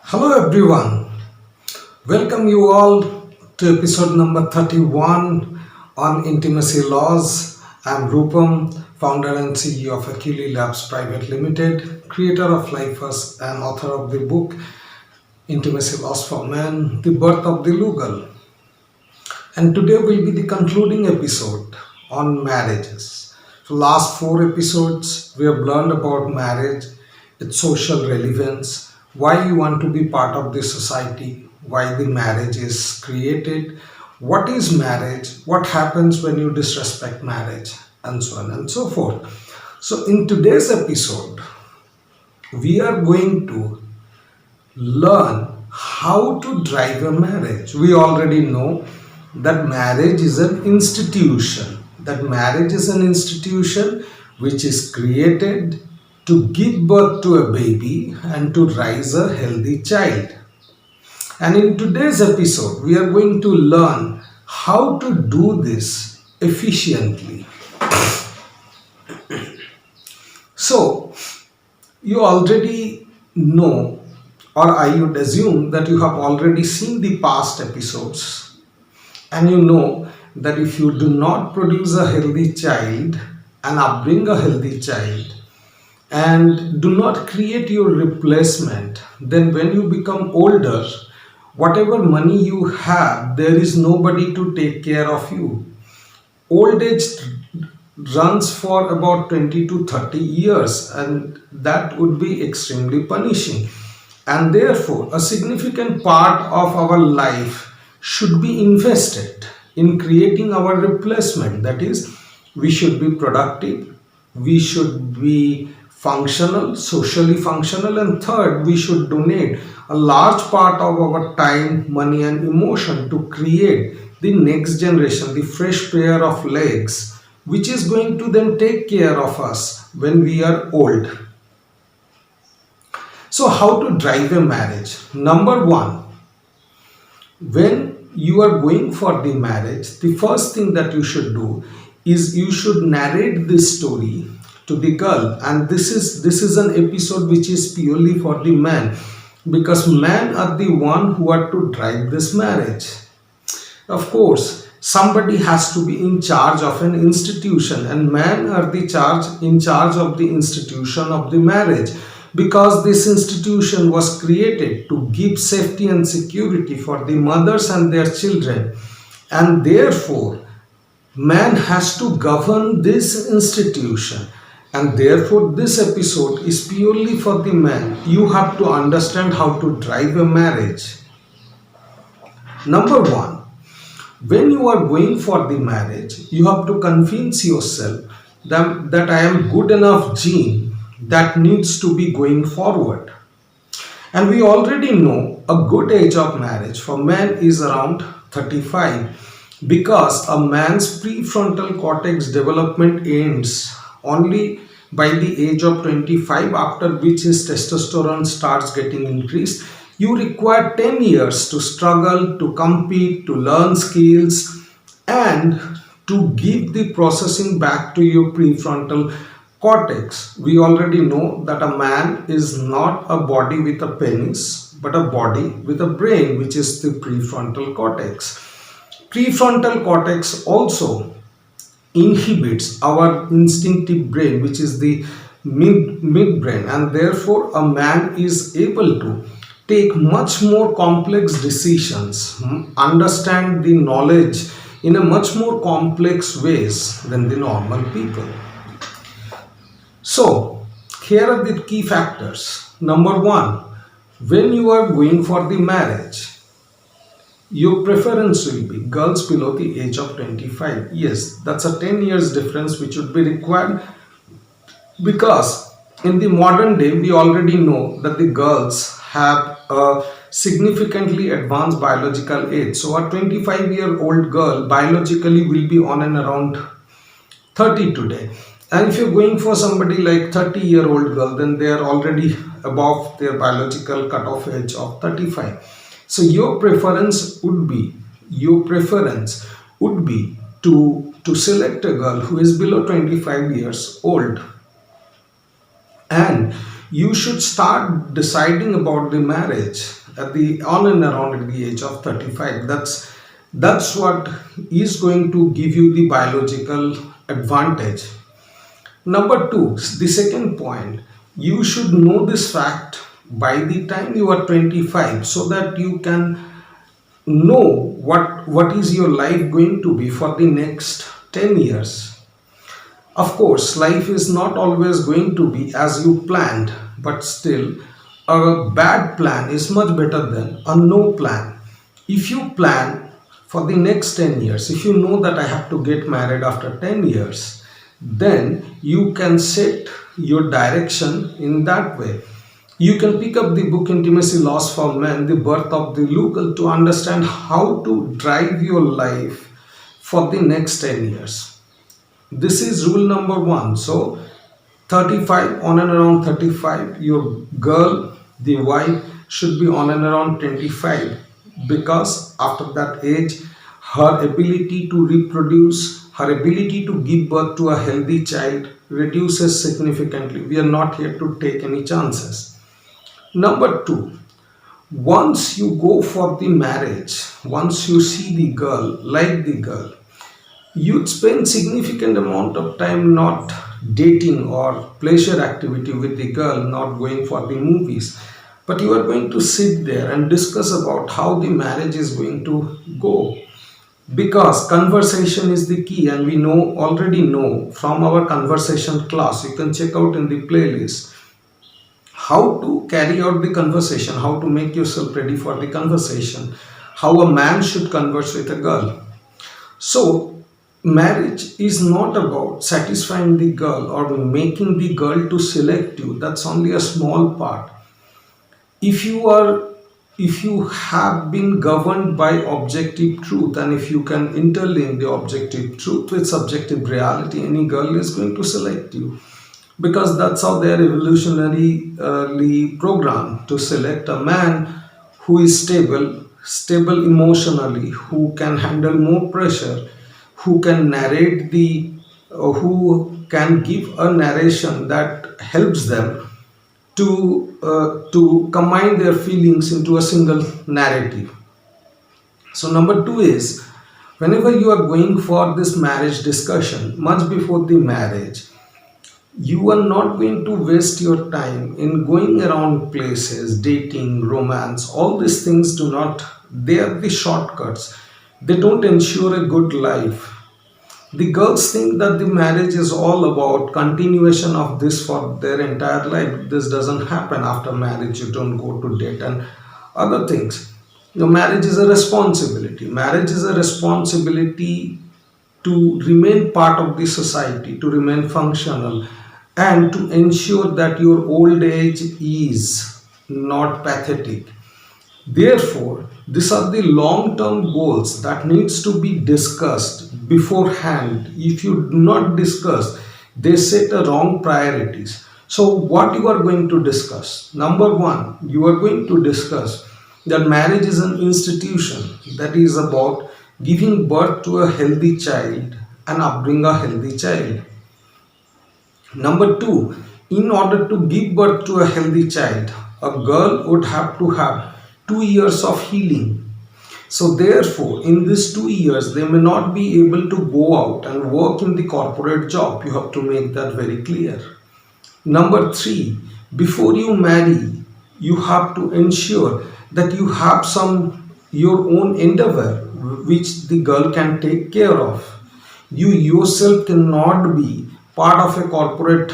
Hello everyone, welcome you all to episode number 31 on intimacy laws. I'm Rupam, founder and CEO of Akili Labs Private Limited, creator of Lifers and author of the book Intimacy Laws for Men, The Birth of the Lugal. And today will be the concluding episode on marriages. So last four episodes we have learned about marriage, its social relevance, why you want to be part of the society, why the marriage is created, what is marriage, what happens when you disrespect marriage, and so on and so forth. So in today's episode, we are going to learn how to drive a marriage. We already know that marriage is an institution. That marriage is an institution which is created to give birth to a baby and to raise a healthy child. And in today's episode, we are going to learn how to do this efficiently. So, you already know, or I would assume that you have already seen the past episodes, and you know that if you do not produce a healthy child and upbring a healthy child, and do not create your replacement, then when you become older, whatever money you have, there is nobody to take care of you. Old age runs for about 20 to 30 years, and that would be extremely punishing. And therefore, a significant part of our life should be invested in creating our replacement. That is, we should be productive, we should be functional, socially functional, and third, we should donate a large part of our time, money, and emotion to create the next generation, the fresh pair of legs, which is going to then take care of us when we are old. So, how to drive a marriage? Number one, when you are going for the marriage, the first thing that you should do is you should narrate this story to the girl, and this is an episode which is purely for the man, because men are the one who are to drive this marriage. Of course, somebody has to be in charge of an institution, and men are in charge of the institution of the marriage, because this institution was created to give safety and security for the mothers and their children, and therefore man has to govern this institution. And therefore this episode is purely for the man. You have to understand how to drive a marriage. Number one, when you are going for the marriage, you have to convince yourself that I am good enough gene that needs to be going forward. And we already know a good age of marriage for men is around 35, because a man's prefrontal cortex development ends only by the age of 25, after which his testosterone starts getting increased. You require 10 years to struggle, to compete, to learn skills, and to give the processing back to your prefrontal cortex. We already know that a man is not a body with a penis, but a body with a brain, which is the prefrontal cortex. Prefrontal cortex also inhibits our instinctive brain, which is the midbrain, and therefore a man is able to take much more complex decisions, understand the knowledge in a much more complex ways than the normal people. So here are the key factors. Number one, when you are going for the marriage, your preference will be girls below the age of 25. Yes, that's a 10 years difference which would be required, because in the modern day we already know that the girls have a significantly advanced biological age. So a 25-year-old girl biologically will be on and around 30 today. And if you're going for somebody like 30-year-old girl, then they are already above their biological cutoff age of 35. So your preference would be to select a girl who is below 25 years old, and You should start deciding about the marriage at the on and around at the age of 35. That's what is going to give you the biological advantage. Number two, the second point, you should know this fact by the time you are 25 so that you can know what is your life going to be for the next 10 years. Of course, life is not always going to be as you planned, but still, a bad plan is much better than a no plan. If you plan for the next 10 years, if you know that I have to get married after 10 years, then you can set your direction in that way. You can pick up the book Intimacy Laws for Men, The Birth of the Local, to understand how to drive your life for the next 10 years. This is rule number one. So 35, on and around 35, your girl, the wife, should be on and around 25, because after that age her ability to reproduce, her ability to give birth to a healthy child reduces significantly. We are not here to take any chances. Number two, once you go for the marriage, once you see the girl, like the girl, you'd spend significant amount of time not dating or pleasure activity with the girl, not going for the movies, but you are going to sit there and discuss about how the marriage is going to go, because conversation is the key. And we already know from our conversation class, you can check out in the playlist, how to carry out the conversation, how to make yourself ready for the conversation, how a man should converse with a girl. So marriage is not about satisfying the girl or making the girl to select you. That's only a small part. If you have been governed by objective truth, and if you can interlink the objective truth with subjective reality, any girl is going to select you, because that's how they are evolutionarily programmed to select a man who is stable emotionally, who can handle more pressure, who can who can give a narration that helps them to combine their feelings into a single narrative. So number two is, whenever you are going for this marriage discussion, much before the marriage, you are not going to waste your time in going around places, dating, romance. All these things they are the shortcuts. They don't ensure a good life. The girls think that the marriage is all about continuation of this for their entire life. This doesn't happen after marriage. You don't go to date and other things. Marriage is a responsibility. Marriage is a responsibility to remain part of the society, to remain functional, and to ensure that your old age is not pathetic. Therefore, these are the long-term goals that needs to be discussed beforehand. If you do not discuss, they set the wrong priorities. So what you are going to discuss? Number one, you are going to discuss that marriage is an institution that is about giving birth to a healthy child and upbringing a healthy child. Number two, in order to give birth to a healthy child, a girl would have to have 2 years of healing. So therefore, in these 2 years, they may not be able to go out and work in the corporate job. You have to make that very clear. Number three, before you marry, you have to ensure that you have your own endeavor which the girl can take care of. You yourself cannot be part of a corporate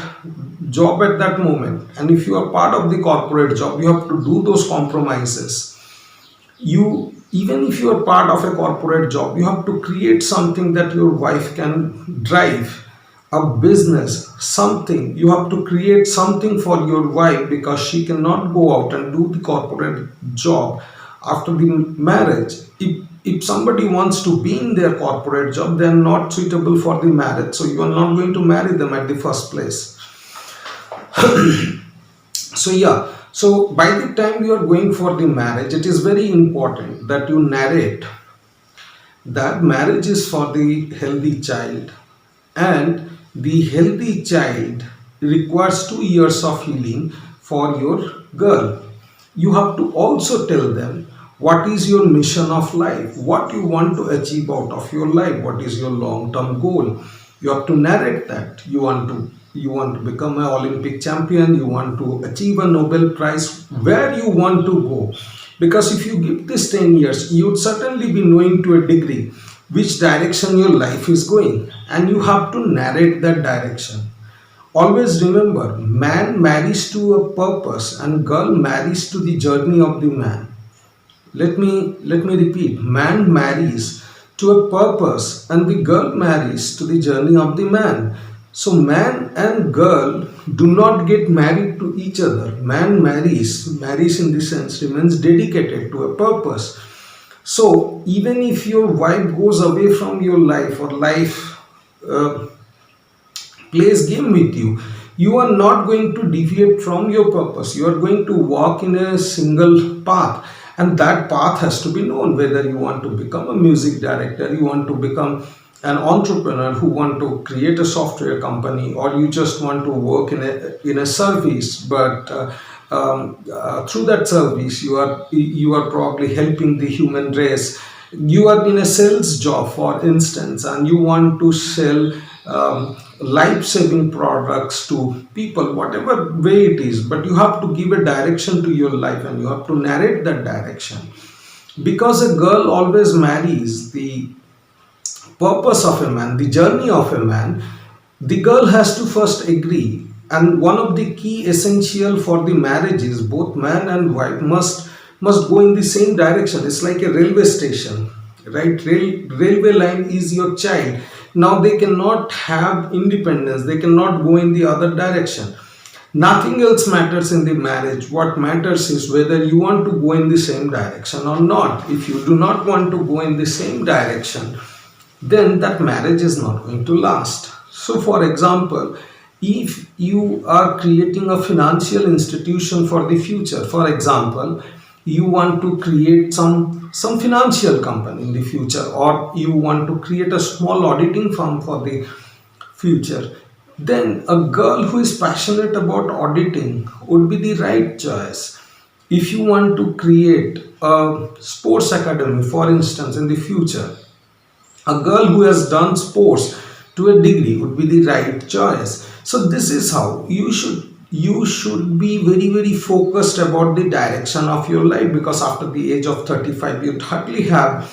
job at that moment, and if you are part of the corporate job, you have to do those compromises. Even if you are part of a corporate job, you have to create something that your wife can drive, a business, something. You have to create something for your wife, because she cannot go out and do the corporate job after the marriage. If somebody wants to be in their corporate job, they are not suitable for the marriage, so you are not going to marry them at the first place. So by the time you are going for the marriage, it is very important that you narrate that marriage is for the healthy child, and the healthy child requires 2 years of healing for your girl. You have to also tell them what is your mission of life, what you want to achieve out of your life, what is your long term goal. You have to narrate that. You want to become an Olympic champion, you want to achieve a Nobel Prize, where you want to go. Because if you give this 10 years, you would certainly be knowing to a degree which direction your life is going, and you have to narrate that direction. Always remember, man marries to a purpose and girl marries to the journey of the man. Let me repeat. Man marries to a purpose and the girl marries to the journey of the man. So man and girl do not get married to each other. Man marries in the sense remains dedicated to a purpose. So even if your wife goes away from your life, or life uh, plays game with you, you are not going to deviate from your purpose. You are going to walk in a single path, and that path has to be known. Whether you want to become a music director, you want to become an entrepreneur who want to create a software company, or you just want to work in a service, but through that service you are probably helping the human race. You are in a sales job, for instance, and you want to sell life-saving products to people, whatever way it is, but you have to give a direction to your life and you have to narrate that direction. Because a girl always marries the purpose of a man, the journey of a man, the girl has to first agree. And one of the key essential for the marriage is both man and wife must go in the same direction. It's like a railway station, right? Railway line is your child. Now they cannot have independence. They cannot go in the other direction. Nothing else matters in the marriage. What matters is whether you want to go in the same direction or not. If you do not want to go in the same direction, then that marriage is not going to last. So, for example, if you are creating a financial institution for the future, for example, you want to create some financial company in the future, or you want to create a small auditing firm for the future, then a girl who is passionate about auditing would be the right choice. If you want to create a sports academy, for instance, in the future, a girl who has done sports to a degree would be the right choice. So this is how you should be very very focused about the direction of your life, because after the age of 35 you hardly have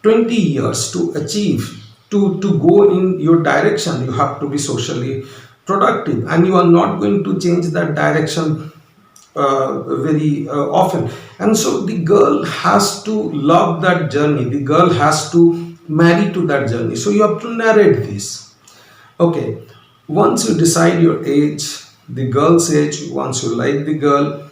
20 years to achieve, to go in your direction. You have to be socially productive, and you are not going to change that direction very often. And so the girl has to love that journey, the girl has to marry to that journey. So you have to narrate this. Okay, once you decide your age, the girl's age, once you like the girl,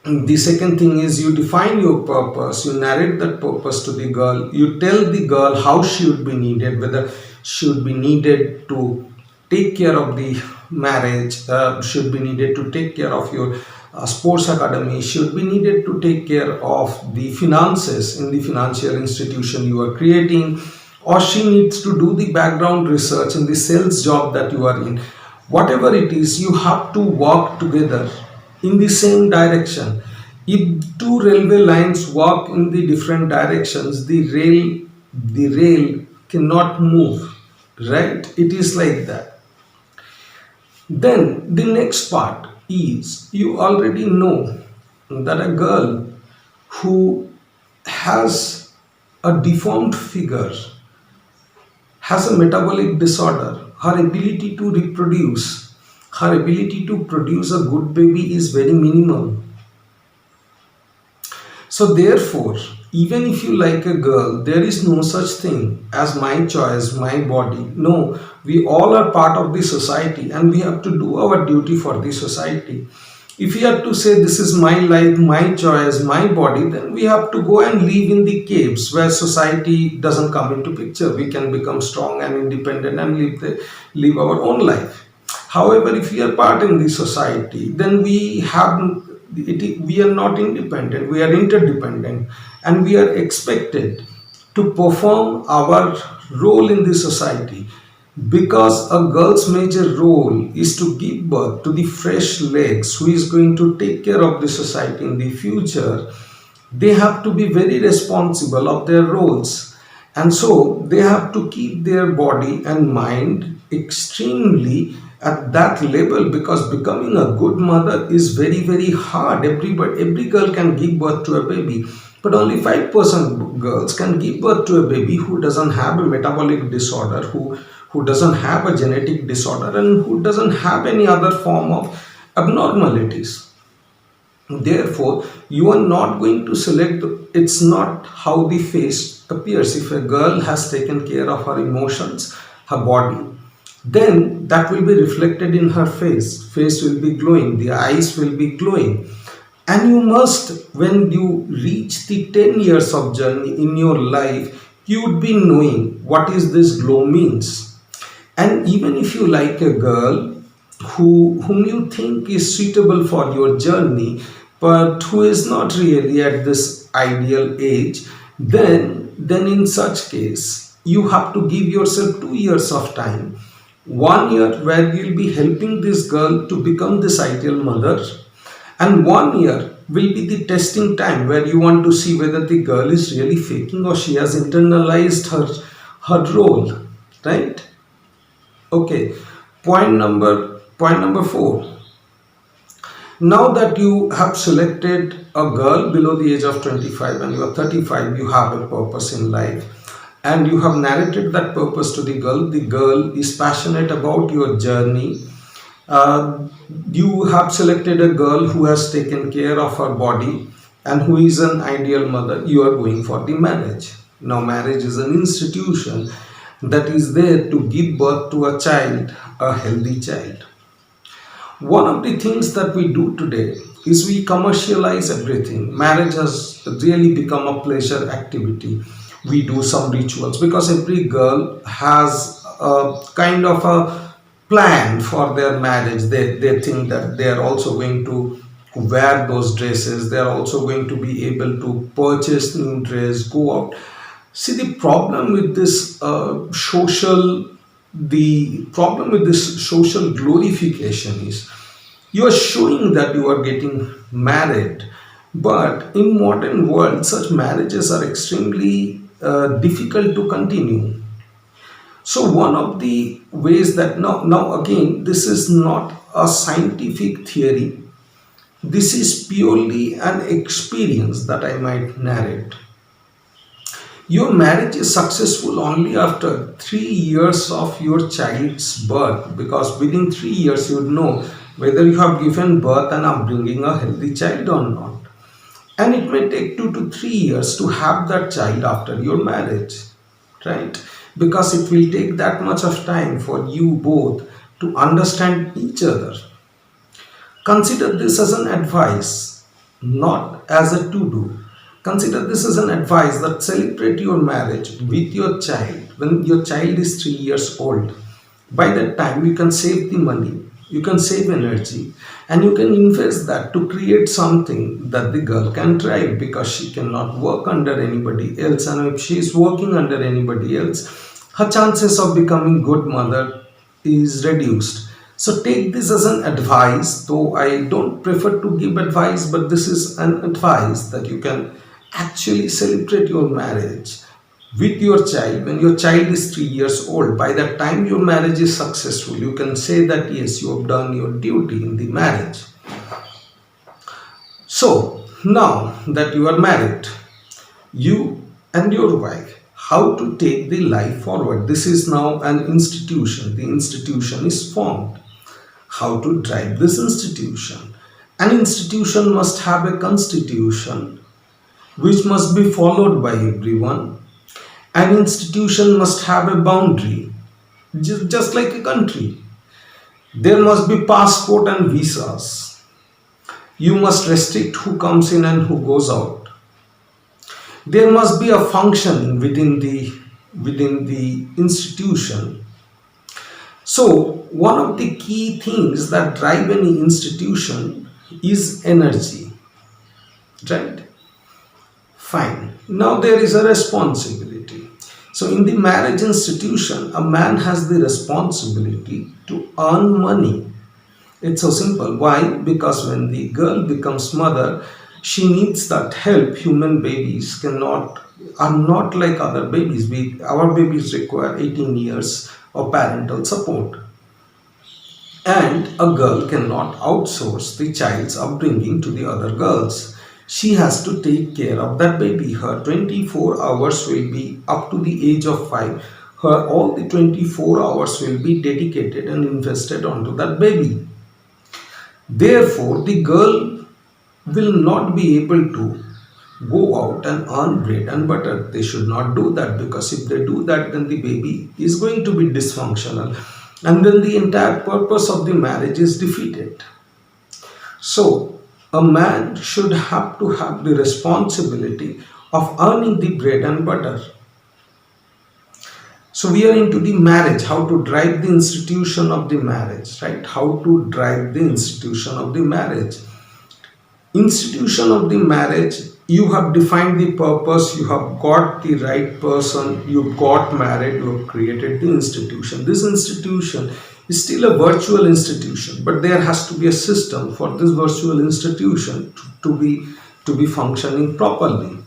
the second thing is you define your purpose, you narrate that purpose to the girl, you tell the girl how she would be needed, whether she would be needed to take care of the marriage, should be needed to take care of your sports academy, should be needed to take care of the finances in the financial institution you are creating, or she needs to do the background research in the sales job that you are in. Whatever it is, you have to walk together in the same direction. If two railway lines walk in the different directions, the rail cannot move, right? It is like that. Then the next part is, you already know that a girl who has a deformed figure, has a metabolic disorder, her ability to reproduce, her ability to produce a good baby is very minimal. So therefore, even if you like a girl, there is no such thing as my choice, my body. No, we all are part of the society and we have to do our duty for the society. If we have to say this is my life, my choice, my body, then we have to go and live in the caves where society doesn't come into picture. We can become strong and independent and live our own life. However, if we are part in the society, then we are not independent, we are interdependent, and we are expected to perform our role in the society. because a girl's major role is to give birth to the fresh legs who is going to take care of the society in the future. They have to be very responsible of their roles, and so they have to keep their body and mind extremely at that level, because becoming a good mother is very hard. Every girl can give birth to a baby, but only 5% girls can give birth to a baby who doesn't have a metabolic disorder, who doesn't have a genetic disorder, and who doesn't have any other form of abnormalities. Therefore, you are not going to select, it's not how the face appears. If a girl has taken care of her emotions, her body, then that will be reflected in her face. Face will be glowing, the eyes will be glowing. And you must, when you reach the 10 years of journey in your life, you would be knowing what is this glow means. And even if you like a girl whom you think is suitable for your journey, but who is not really at this ideal age, then in such case you have to give yourself 2 years of time. 1 year where you'll be helping this girl to become this ideal mother, and 1 year will be the testing time where you want to see whether the girl is really faking or she has internalized her role, right? Okay, point number 4. Now that you have selected a girl below the age of 25 and you are 35, you have a purpose in life, and you have narrated that purpose to the girl. The girl is passionate about your journey. You have selected a girl who has taken care of her body and who is an ideal mother. You are going for the marriage. Now, marriage is an institution that is there to give birth to a child, a healthy child. One of the things that we do today is we commercialize everything. Marriage has really become a pleasure activity. We do some rituals because every girl has a kind of a plan for their marriage. They think that they are also going to wear those dresses, they are also going to be able to purchase new dress, go out. See, the problem with this social glorification is you are showing that you are getting married, but in modern world such marriages are extremely difficult to continue. So one of the ways that, now again, this is not a scientific theory, this is purely an experience that I might narrate. Your marriage is successful only after 3 years of your child's birth, because within 3 years you would know whether you have given birth and are bringing a healthy child or not. And it may take 2 to 3 years to have that child after your marriage, right? Because it will take that much of time for you both to understand each other. Consider this as an advice, not as a to do. Consider this as an advice that celebrate your marriage with your child when your child is 3 years old. By that time, you can save the money, you can save energy, and you can invest that to create something that the girl can thrive, because she cannot work under anybody else. And if she is working under anybody else, her chances of becoming good mother is reduced. So take this as an advice, though I don't prefer to give advice, but this is an advice that you can actually celebrate your marriage with your child when your child is 3 years old. By the time your marriage is successful, you can say that yes, you have done your duty in the marriage. So now that you are married, you and your wife, how to take the life forward. This is now an institution. The institution is formed. How to drive this institution? An institution must have a constitution which must be followed by everyone. An institution must have a boundary, just like a country. There must be passport and visas. You must restrict who comes in and who goes out. There must be a functioning within the institution. So one of the key things that drive any institution is energy, right? Fine. Now there is a responsibility. So, in the marriage institution, a man has the responsibility to earn money. It's so simple. Why? Because when the girl becomes mother, she needs that help. Human babies cannot are not like other babies. Our babies require 18 years of parental support. And a girl cannot outsource the child's upbringing to the other girls. She has to take care of that baby. Her 24 hours will be up to the age of 5. Her all the 24 hours will be dedicated and invested onto that baby. Therefore, the girl will not be able to go out and earn bread and butter. They should not do that, because if they do that, then the baby is going to be dysfunctional, and then the entire purpose of the marriage is defeated. So, a man should have to have the responsibility of earning the bread and butter. So we are into the marriage, how to drive the institution of the marriage, right? How to drive the institution of the marriage. Institution of the marriage, you have defined the purpose, you have got the right person, you got married, you have created the institution. This institution is still a virtual institution, but there has to be a system for this virtual institution to be functioning properly,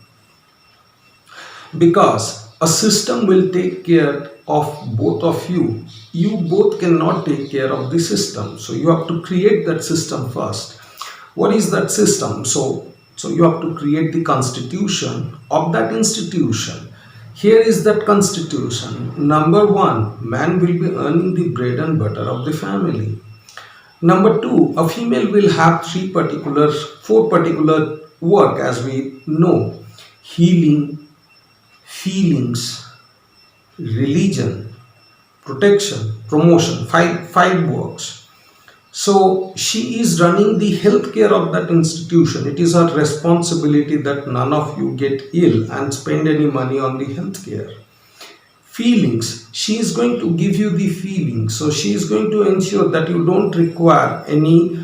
because a system will take care of both of you. You both cannot take care of the system, so you have to create that system first. What is that system? So you have to create the constitution of that institution. Here is that constitution. Number one, man will be earning the bread and butter of the family. Number two, a female will have four particular work, as we know: healing, feelings, religion, protection, promotion. Five works. So she is running the healthcare of that institution. It is her responsibility that none of you get ill and spend any money on the healthcare. Feelings, she is going to give you the feelings. So she is going to ensure that you don't require any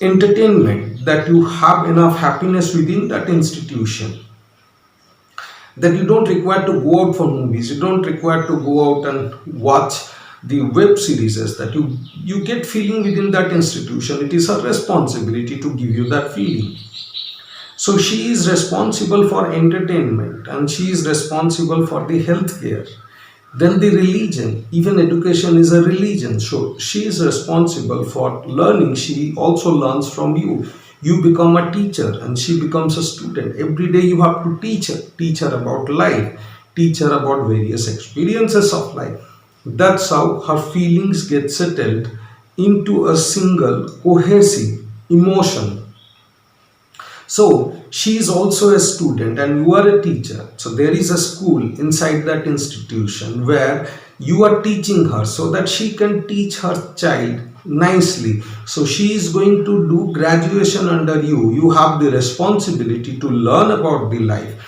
entertainment, that you have enough happiness within that institution, that you don't require to go out for movies, you don't require to go out and watch the web series, that you get feeling within that institution. It is her responsibility to give you that feeling. So she is responsible for entertainment, and she is responsible for the healthcare. Then the religion, even education is a religion, so she is responsible for learning. She also learns from you. You become a teacher and she becomes a student. Every day you have to teach her about life, teach her about various experiences of life. That's how her feelings get settled into a single cohesive emotion. So she is also a student and you are a teacher. So there is a school inside that institution where you are teaching her so that she can teach her child nicely. So she is going to do graduation under you. You have the responsibility to learn about the life,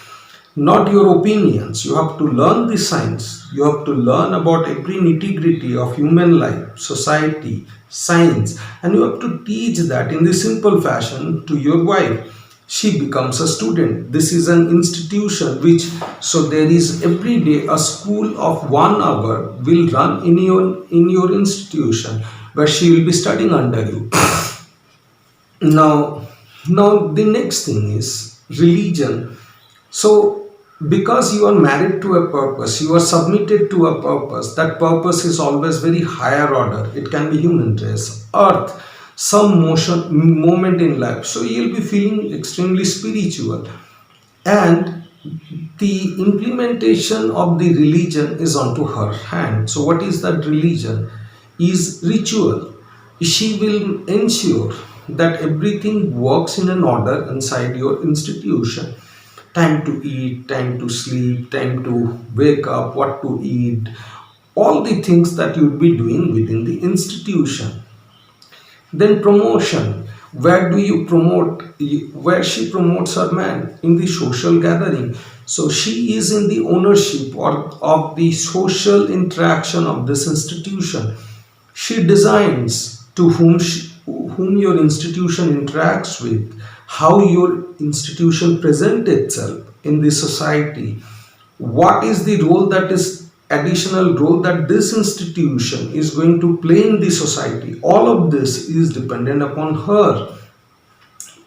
not your opinions. You have to learn the science. You have to learn about every nitty-gritty of human life, society, science, and you have to teach that in the simple fashion to your wife. She becomes a student. This is an institution so there is every day a school of 1 hour will run in your institution where she will be studying under you. Now the next thing is religion. So because you are married to a purpose, you are submitted to a purpose. That purpose is always very higher order. It can be human race, earth, some moment in life. So you'll be feeling extremely spiritual, and the implementation of the religion is onto her hand. So what is that religion? Is ritual. She will ensure that everything works in an order inside your institution. Time to eat, time to sleep, time to wake up, what to eat, all the things that you'll be doing within the institution. Then promotion. Where do you promote? Where she promotes her man? In the social gathering. So she is in the ownership of the social interaction of this institution. She designs to whom your institution interacts with, how your institution presents itself in the society, What is the role that is additional role that this institution is going to play in the society? All of this is dependent upon her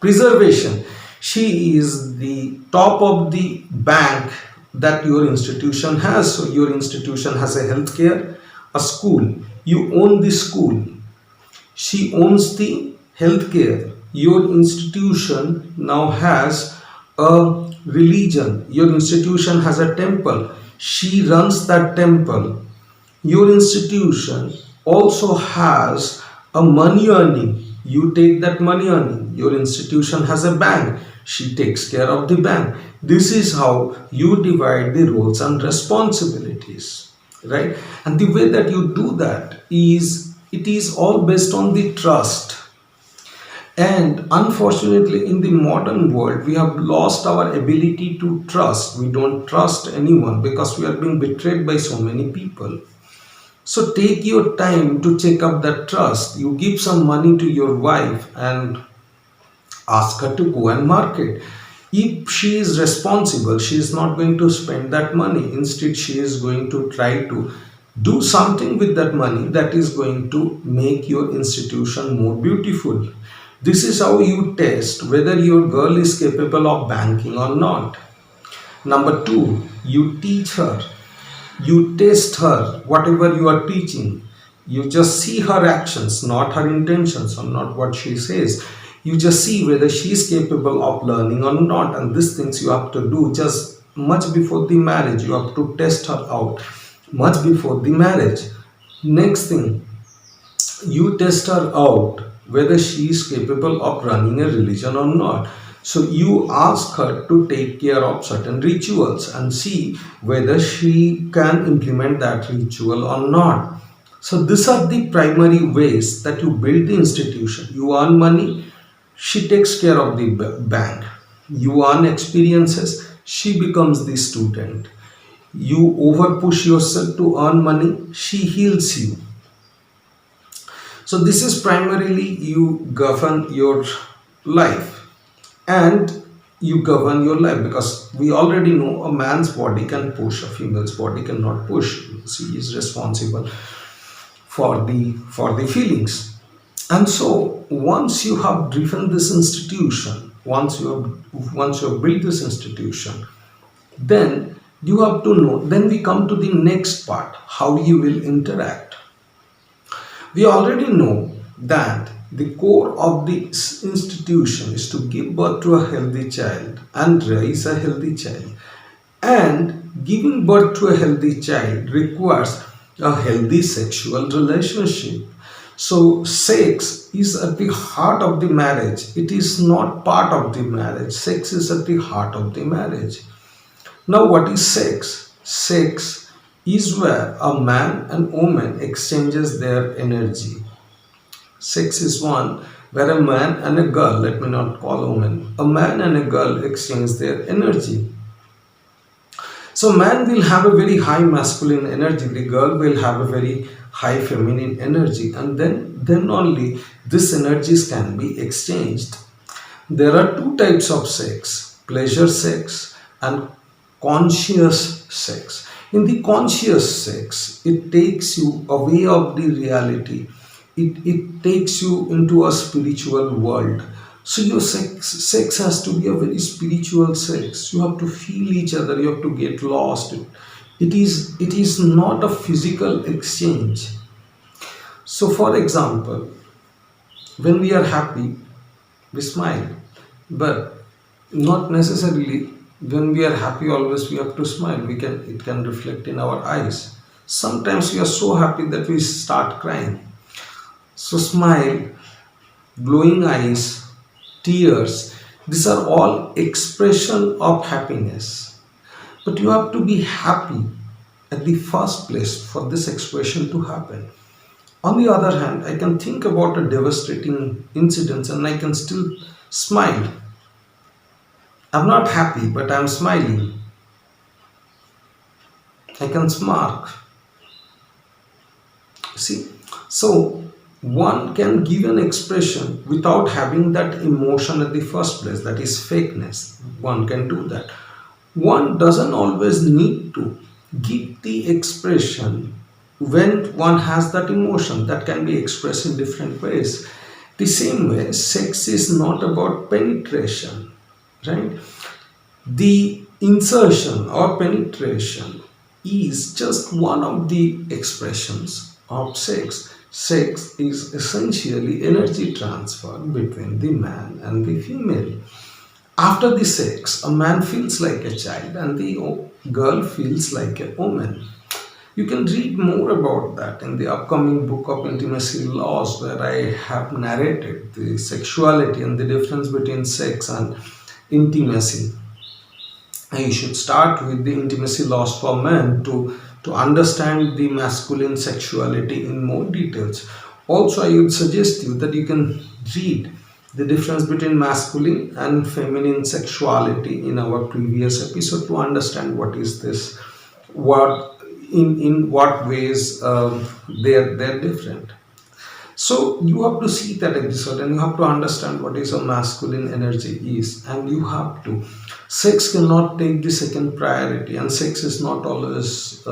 preservation. She is the top of the bank that your institution has. So your institution has a healthcare, a school, you own the school, she owns the healthcare. Your institution now has a religion. Your institution has a temple. She runs that temple. Your institution also has a money earning. You take that money earning. Your institution has a bank. She takes care of the bank. This is how you divide the roles and responsibilities, right? And the way that you do that is, it is all based on the trust. And unfortunately, in the modern world, we have lost our ability to trust. We don't trust anyone because we are being betrayed by so many people. So take your time to check up that trust. You give some money to your wife and ask her to go and market. If she is responsible, she is not going to spend that money. Instead, she is going to try to do something with that money that is going to make your institution more beautiful. This is how you test whether your girl is capable of banking or not. Number two, you teach her. You test her, whatever you are teaching. You just see her actions, not her intentions or not what she says. You just see whether she is capable of learning or not. And these things you have to do just much before the marriage. You have to test her out much before the marriage. Next thing, you test her out whether she is capable of running a religion or not. So you ask her to take care of certain rituals and see whether she can implement that ritual or not. So these are the primary ways that you build the institution. You earn money, she takes care of the bank. You earn experiences, she becomes the student. You over push yourself to earn money, she heals you. So this is primarily you govern your life, and you govern your life because we already know a man's body can push, a female's body cannot push. She is responsible for the feelings. And so once you have driven this institution, once you have built this institution, then you have to know, then we come to the next part, how you will interact. We already know that the core of this institution is to give birth to a healthy child and raise a healthy child. And giving birth to a healthy child requires a healthy sexual relationship. So, sex is at the heart of the marriage. It is not part of the marriage. Sex is at the heart of the marriage. Now, what is sex? Sex is where a man and woman exchanges their energy. Sex is one where a man and a girl, let me not call a woman, a man and a girl exchange their energy. So man will have a very high masculine energy, the girl will have a very high feminine energy, and then only these energies can be exchanged. There are two types of sex, pleasure sex and conscious sex. In the conscious sex, it takes you away of the reality. It takes you into a spiritual world. So your sex has to be a very spiritual sex. You have to feel each other. You have to get lost. It is not a physical exchange. So, for example, when we are happy, we smile, but not necessarily when we are happy always we have to smile. It can reflect in our eyes. Sometimes we are so happy that we start crying. So smile, glowing eyes, tears, these are all expression of happiness. But you have to be happy at the first place for this expression to happen. On the other hand, I can think about a devastating incident and I can still smile. I'm not happy, but I'm smiling. I can smirk. See, so one can give an expression without having that emotion at the first place, that is fakeness. One can do that. One doesn't always need to give the expression when one has that emotion that can be expressed in different ways. The same way, sex is not about penetration, right? The insertion or penetration is just one of the expressions of sex. Sex is essentially energy transfer between the man and the female. After the sex, a man feels like a child and the girl feels like a woman. You can read more about that in the upcoming book of Intimacy Laws, where I have narrated the sexuality and the difference between sex and intimacy. And you should start with the intimacy laws for men to understand the masculine sexuality in more details. Also, I would suggest you that you can read the difference between masculine and feminine sexuality in our previous episode to understand what is this, what in what ways they're different. So you have to see that episode and you have to understand what is a masculine energy is, and you have to. Sex cannot take the second priority, and sex is not always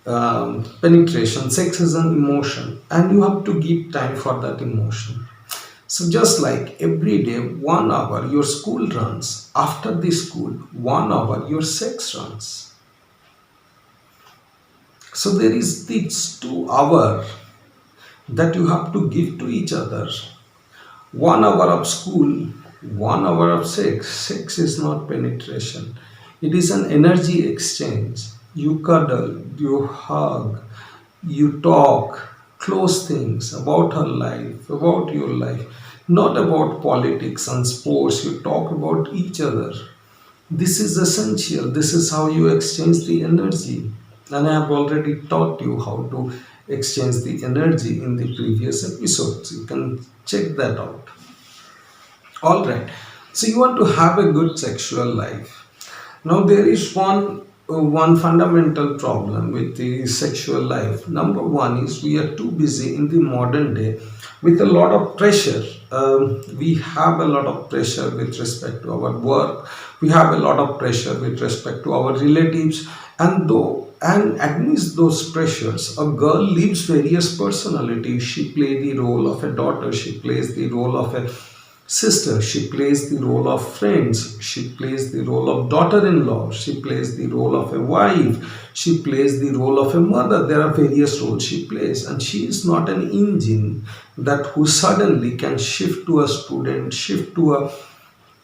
penetration. Sex is an emotion, and you have to give time for that emotion. So just like every day, 1 hour your school runs. After the school, 1 hour your sex runs. So there is this 2 hour that you have to give to each other. 1 hour of school, 1 hour of sex. Sex is not penetration, it is an energy exchange. You cuddle, you hug, you talk, close things about her life, about your life, not about politics and sports. You talk about each other. This is essential. This is how you exchange the energy. And I have already taught you how to exchange the energy in the previous episodes. You can check that out. All right. So you want to have a good sexual life. Now there is one fundamental problem with the sexual life. Number one is we are too busy in the modern day with a lot of pressure. We have a lot of pressure with respect to our work. We have a lot of pressure with respect to our relatives, and amidst those pressures, a girl lives various personalities. She plays the role of a daughter. She plays the role of a sister. She plays the role of friends. She plays the role of daughter-in-law. She plays the role of a wife. She plays the role of a mother. There are various roles she plays, and she is not an engine that who suddenly can shift to a student, shift to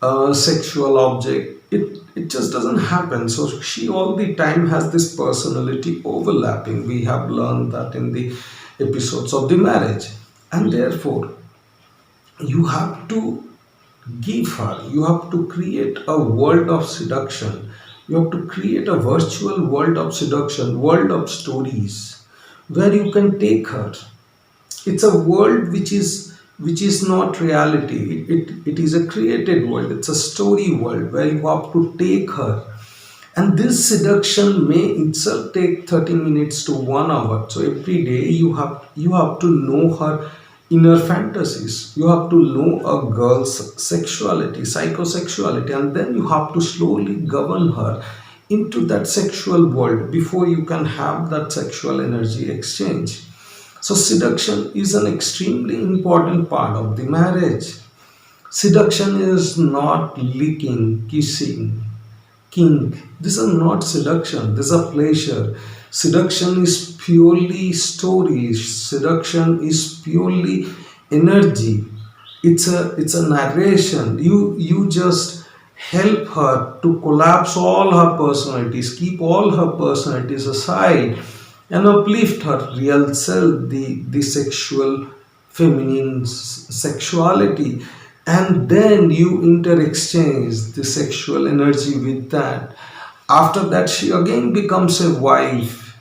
a sexual object. It just doesn't happen. So she all the time has this personality overlapping. We have learned that in the episodes of the marriage, and therefore you have to give her, you have to create a world of seduction. You have to create a virtual world of seduction, world of stories where you can take her. It's a world which is not reality. It is a created world. It's a story world where you have to take her, and this seduction may itself take 30 minutes to 1 hour. So every day you have to know her inner fantasies. You have to know a girl's sexuality, psychosexuality, and then you have to slowly govern her into that sexual world before you can have that sexual energy exchange. So seduction is an extremely important part of the marriage. Seduction is not licking, kissing, kink. These are not seduction. These are pleasure. Seduction is purely story. Seduction is purely energy. It's a narration. You just help her to collapse all her personalities, keep all her personalities aside, and uplift her real self, the sexual feminine sexuality, and then you interexchange the sexual energy with that. After that, she again becomes a wife.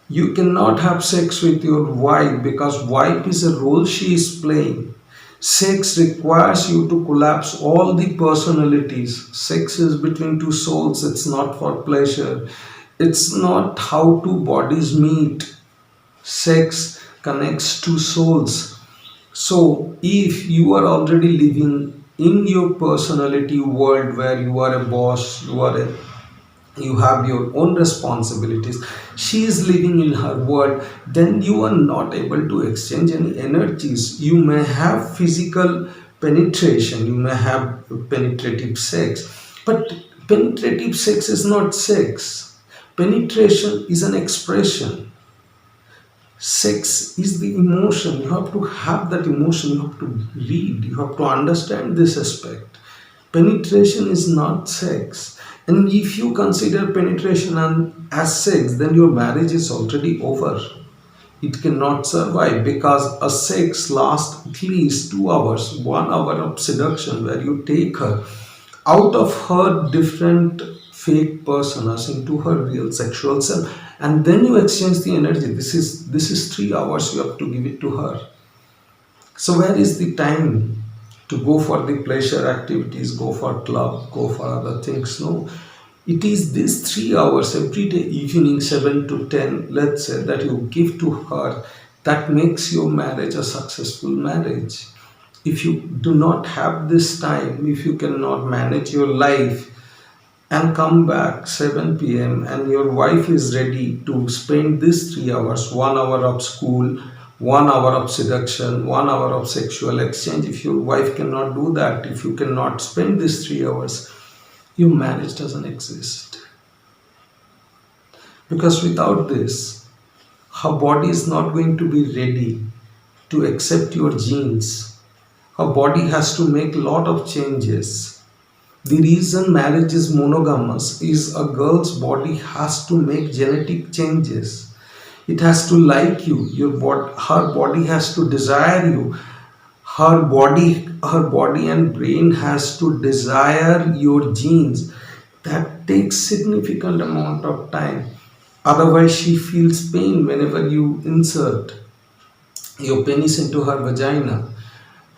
You cannot have sex with your wife because wife is a role she is playing. Sex requires you to collapse all the personalities. Sex is between two souls, it's not for pleasure. It's not how two bodies meet. Sex connects two souls. So, if you are already living in your personality world where you are a boss, you have your own responsibilities, she is living in her world, then you are not able to exchange any energies. You may have physical penetration, you may have penetrative sex, but penetrative sex is not sex. Penetration is an expression. Sex is the emotion. You have to have that emotion, you have to read, you have to understand this aspect. Penetration is not sex. And if you consider penetration as sex, then your marriage is already over. It cannot survive because a sex lasts at least 2 hours, 1 hour of seduction where you take her out of her different fake personas into her real sexual self, and then you exchange the energy. This is 3 hours you have to give it to her. So where is the time to go for the pleasure activities, go for club, go for other things? No. It is these 3 hours every day, evening 7 to 10, let's say, that you give to her, that makes your marriage a successful marriage. If you do not have this time, if you cannot manage your life and come back 7 p.m. and your wife is ready to spend these 3 hours, 1 hour of school, 1 hour of seduction, 1 hour of sexual exchange, if your wife cannot do that, if you cannot spend these 3 hours, your marriage doesn't exist. Because without this, her body is not going to be ready to accept your genes. Her body has to make a lot of changes. The reason marriage is monogamous is a girl's body has to make genetic changes. It has to like you. Her body has to desire you. Her body and brain has to desire your genes. That takes significant amount of time. Otherwise, she feels pain whenever you insert your penis into her vagina.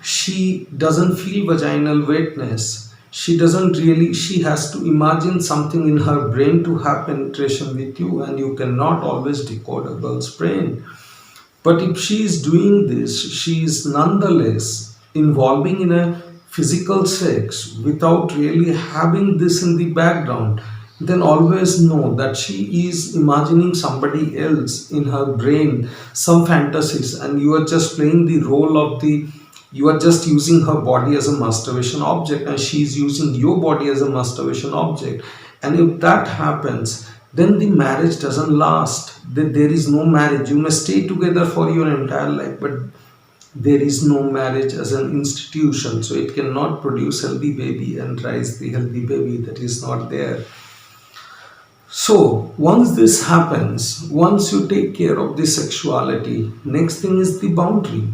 She doesn't feel vaginal wetness. She has to imagine something in her brain to have penetration with you, and you cannot always decode a girl's brain. But if she is doing this, she is nonetheless involving in a physical sex without really having this in the background. Then always know that she is imagining somebody else in her brain, some fantasies, and you are just playing the role of you are just using her body as a masturbation object, and she is using your body as a masturbation object. And if that happens, then the marriage doesn't last. There is no marriage. You may stay together for your entire life, but there is no marriage as an institution, so it cannot produce healthy baby and raise the healthy baby. That is not there. So once this happens, once you take care of the sexuality, next thing is the boundary.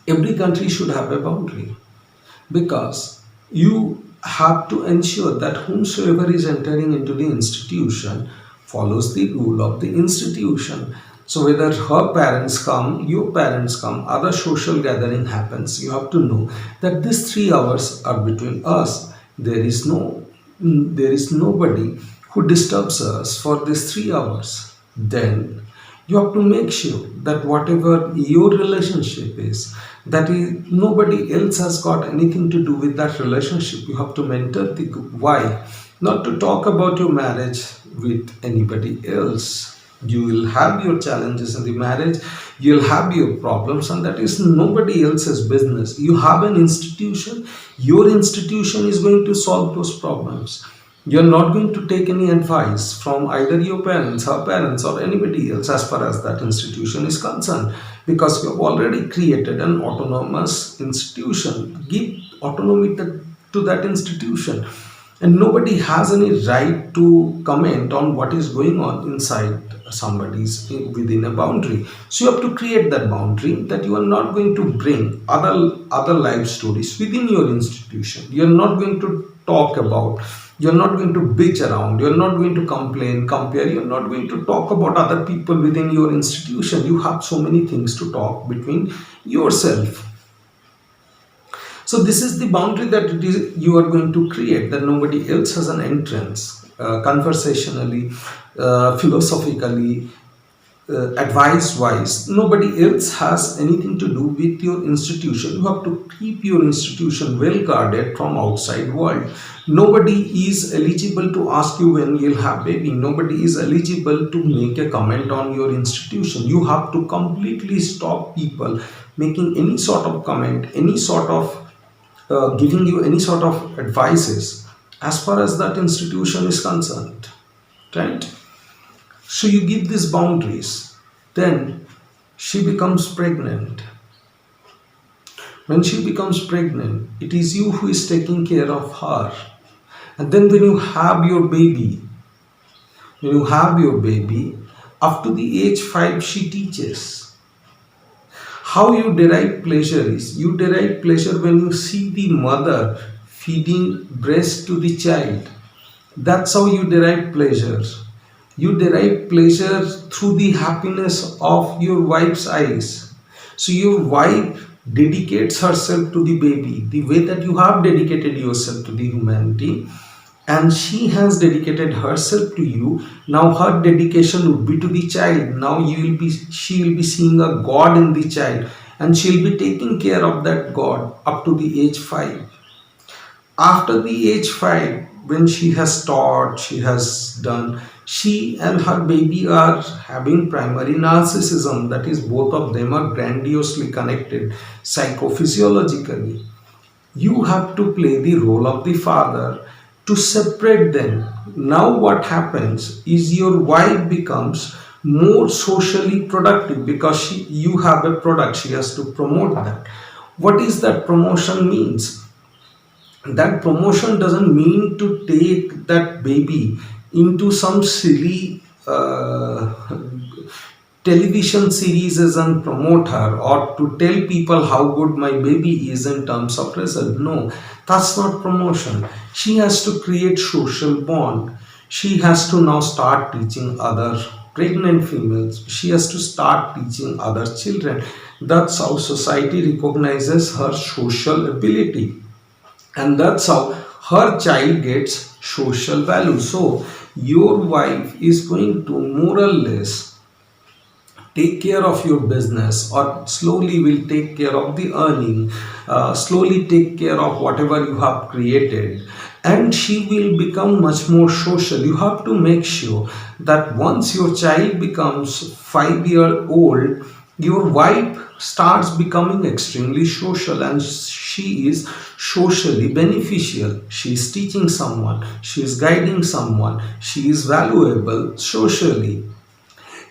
Every country should have a boundary, because you have to ensure that whomsoever is entering into the institution follows the rule of the institution. So whether her parents come, your parents come, other social gathering happens, you have to know that these 3 hours are between us. There is nobody who disturbs us for these 3 hours. Then you have to make sure that whatever your relationship is, nobody else has got anything to do with that relationship. You have to mentor the why, not to talk about your marriage with anybody else. You will have your challenges in the marriage, you'll have your problems, and that is nobody else's business. You have an institution, your institution is going to solve those problems. You're not going to take any advice from either your parents, her parents, or anybody else as far as that institution is concerned, because you have already created an autonomous institution. Give autonomy to that institution, and nobody has any right to comment on what is going on inside somebody's within a boundary. So you have to create that boundary, that you are not going to bring other life stories within your institution. You are not going to talk about, you're not going to bitch around, you're not going to complain, compare, you're not going to talk about other people within your institution. You have so many things to talk between yourself. So this is the boundary that you are going to create, that nobody else has an entrance, conversationally, philosophically, advice wise, nobody else has anything to do with your institution. You have to keep your institution well guarded from outside world. Nobody is eligible to ask you when you'll have baby. Nobody is eligible to make a comment on your institution. You have to completely stop people making any sort of comment, any sort of giving you any sort of advices as far as that institution is concerned, right? So you give these boundaries. Then she becomes pregnant. When she becomes pregnant, it is you who is taking care of her. And then when you have your baby, up to the age 5, she teaches. How you derive pleasure is you derive pleasure when you see the mother feeding breast to the child. That's how you derive pleasure. You derive pleasure through the happiness of your wife's eyes. So your wife dedicates herself to the baby the way that you have dedicated yourself to the humanity, and she has dedicated herself to you. Now her dedication would be to the child. Now she will be seeing a god in the child, and she'll be taking care of that god up to the age 5. After the age 5, when she has taught, she has done, she and her baby are having primary narcissism. That is, both of them are grandiosely connected psychophysiologically. You have to play the role of the father to separate them. Now what happens is your wife becomes more socially productive because you have a product, she has to promote that. What is that promotion means? That promotion doesn't mean to take that baby into some silly television series and promote her, or to tell people how good my baby is in terms of result. No, that's not promotion. She has to create social bond. She has to now start teaching other pregnant females. She has to start teaching other children. That's how society recognizes her social ability, and that's how her child gets social value. So your wife is going to more or less take care of your business, or slowly will take care of the earning, slowly take care of whatever you have created, and she will become much more social. You have to make sure that once your child becomes 5 year old, your wife starts becoming extremely social, and she is socially beneficial. She is teaching someone, she is guiding someone, she is valuable socially.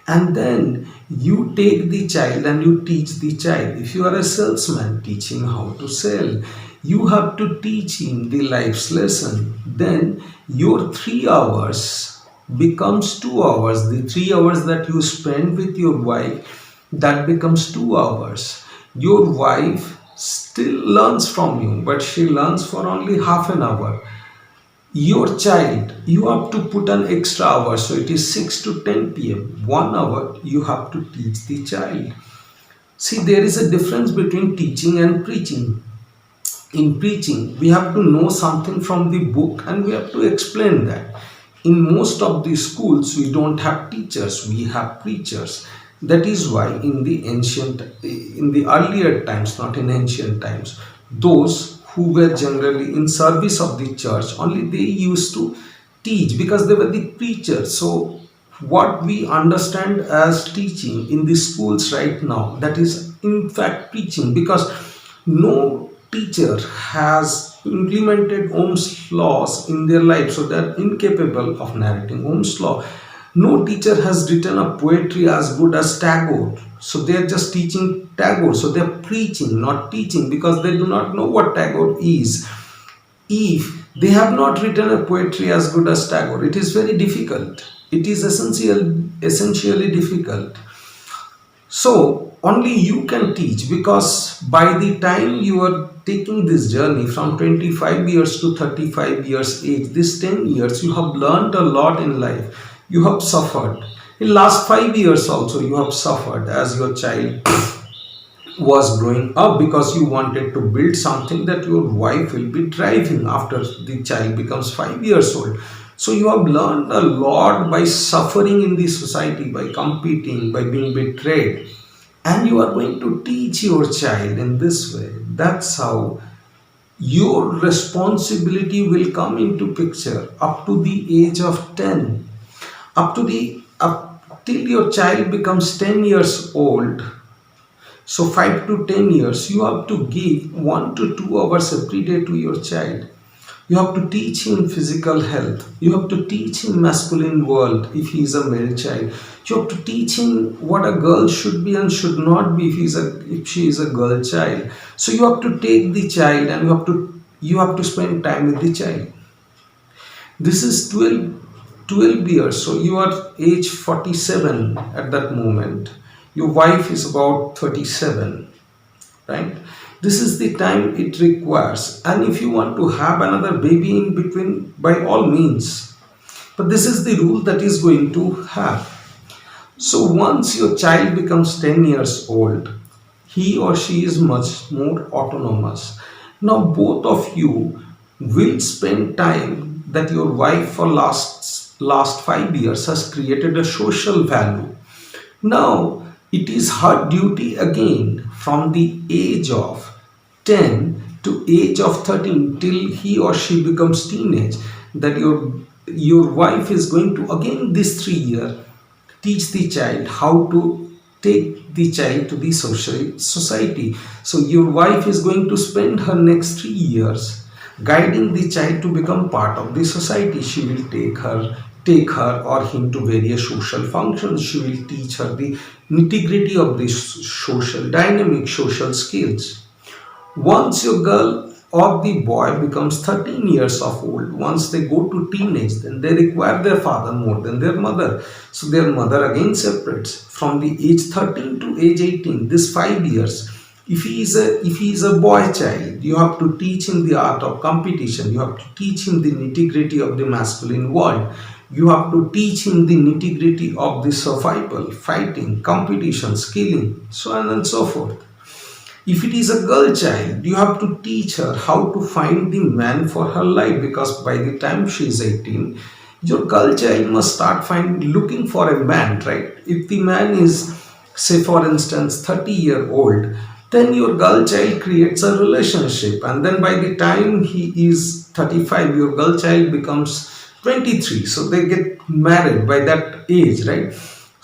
And then you take the child and you teach the child. If you are a salesman, teach him how to sell. You have to teach him the life's lesson. Then your 3 hours becomes 2 hours. The 3 hours that you spend with your wife, that becomes 2 hours. Your wife still learns from you, but she learns for only half an hour. Your child, you have to put an extra hour, so it is 6 to 10 p.m. 1 hour you have to teach the child. See, there is a difference between teaching and preaching. In preaching, we have to know something from the book and we have to explain that. In most of the schools, we don't have teachers, we have preachers. That is why in the earlier times, not in ancient times, those who were generally in service of the church, only they used to teach because they were the preachers. So what we understand as teaching in the schools right now, that is in fact preaching, because no teacher has implemented Ohm's laws in their life, so they are incapable of narrating Ohm's law. No teacher has written a poetry as good as Tagore, so they are just teaching Tagore. So they are preaching, not teaching, because they do not know what Tagore is. If they have not written a poetry as good as Tagore, it is very difficult. It is essentially difficult. So only you can teach, because by the time you are taking this journey from 25 years to 35 years age, this 10 years, you have learned a lot in life. You have suffered. In last 5 years also you have suffered as your child was growing up, because you wanted to build something that your wife will be driving after the child becomes 5 years old. So you have learned a lot by suffering in the society, by competing, by being betrayed. And you are going to teach your child in this way. That's how your responsibility will come into picture up to the age of 10. Up till your child becomes 10 years old. So 5 to 10 years, you have to give 1 to 2 hours every day to your child. You have to teach him physical health. You have to teach him masculine world if he is a male child. You have to teach him what a girl should be and should not be if she is a girl child. So you have to take the child and you have to spend time with the child. This is 12 years. So you are age 47 at that moment. Your wife is about 37, right? This is the time it requires. And if you want to have another baby in between, by all means. But this is the rule that is going to have. So once your child becomes 10 years old, he or she is much more autonomous. Now both of you will spend time that your wife for last 5 years has created a social value. Now it is her duty again from the age of 10 to age of 13 till he or she becomes teenage, that your wife is going to again this 3 year teach the child how to take the child to the society. So your wife is going to spend her next 3 years guiding the child to become part of the society. She will take her or him to various social functions. She will teach her the nitty-gritty of the social dynamic, social skills. Once your girl or the boy becomes 13 years of old, once they go to teenage, then they require their father more than their mother. So their mother again separates from the age 13 to age 18, this 5 years. If he is a boy child, you have to teach him the art of competition. You have to teach him the nitty-gritty of the masculine world. You have to teach him the nitty-gritty of the survival, fighting, competition, skilling, so on and so forth. If it is a girl child, you have to teach her how to find the man for her life, because by the time she is 18, your girl child must start looking for a man, right? If the man is, say for instance, 30-year-old, then your girl child creates a relationship, and then by the time he is 35, your girl child becomes 23. So they get married by that age, right?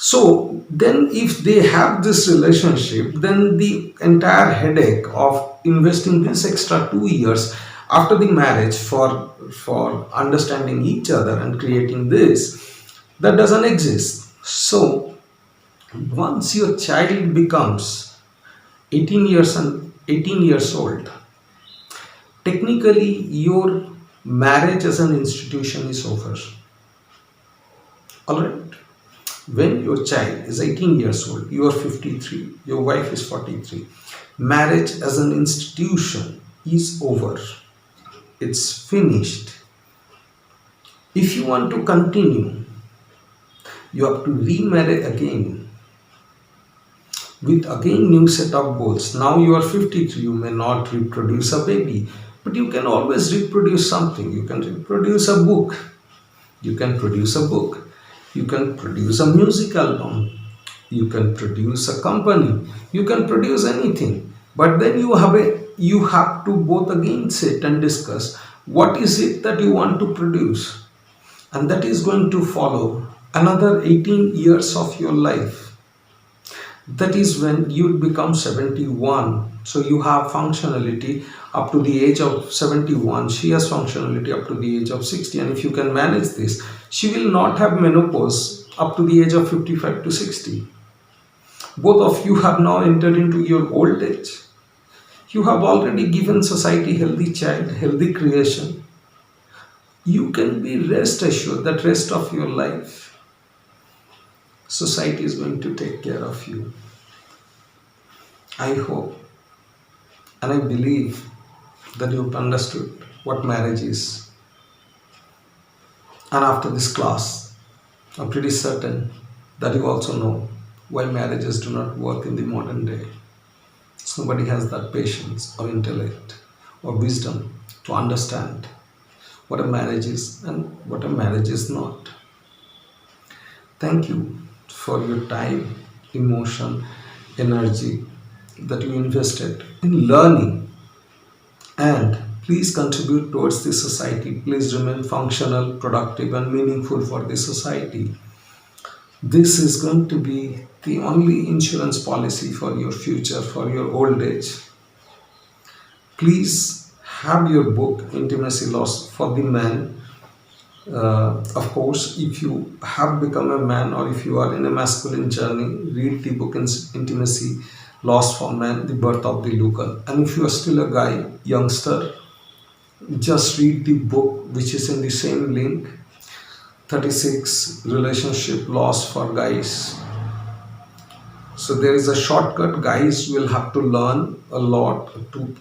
So then if they have this relationship, then the entire headache of investing this extra 2 years after the marriage for understanding each other and creating this, that doesn't exist. So once your child becomes 18 years old, technically your marriage as an institution is over. All right. When your child is 18 years old, you are 53, your wife is 43. Marriage as an institution is over. It's finished. If you want to continue, you have to remarry again with again new set of goals. Now you are 53, you may not reproduce a baby, but you can always reproduce something. You can reproduce a book. You can produce a book. You can produce a music album. You can produce a company. You can produce anything. But then you have to both again sit and discuss what is it that you want to produce. And that is going to follow another 18 years of your life. That is when you become 71. So you have functionality up to the age of 71. She has functionality up to the age of 60. And if you can manage this, she will not have menopause up to the age of 55 to 60. Both of you have now entered into your old age. You have already given society healthy child, healthy creation. You can be rest assured that rest of your life, society is going to take care of you. I hope and I believe that you've understood what marriage is. And after this class, I'm pretty certain that you also know why marriages do not work in the modern day. So nobody has that patience or intellect or wisdom to understand what a marriage is and what a marriage is not. Thank you for your time, emotion, energy that you invested in learning, and please contribute towards the society. Please remain functional, productive, and meaningful for the society. This is going to be the only insurance policy for your future, for your old age. Please have your book Intimacy Lost for the Man. Of course, if you have become a man or if you are in a masculine journey, read the book Intimacy Lost for Man, The Birth of the Lugal. And if you are still a guy, youngster, just read the book which is in the same link, 36 Relationship Lost for Guys. So there is a shortcut. Guys will have to learn a lot to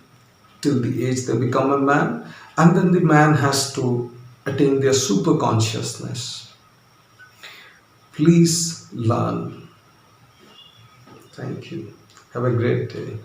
till the age they become a man, and then the man has to attain their super consciousness. Please learn. Thank you. Have a great day.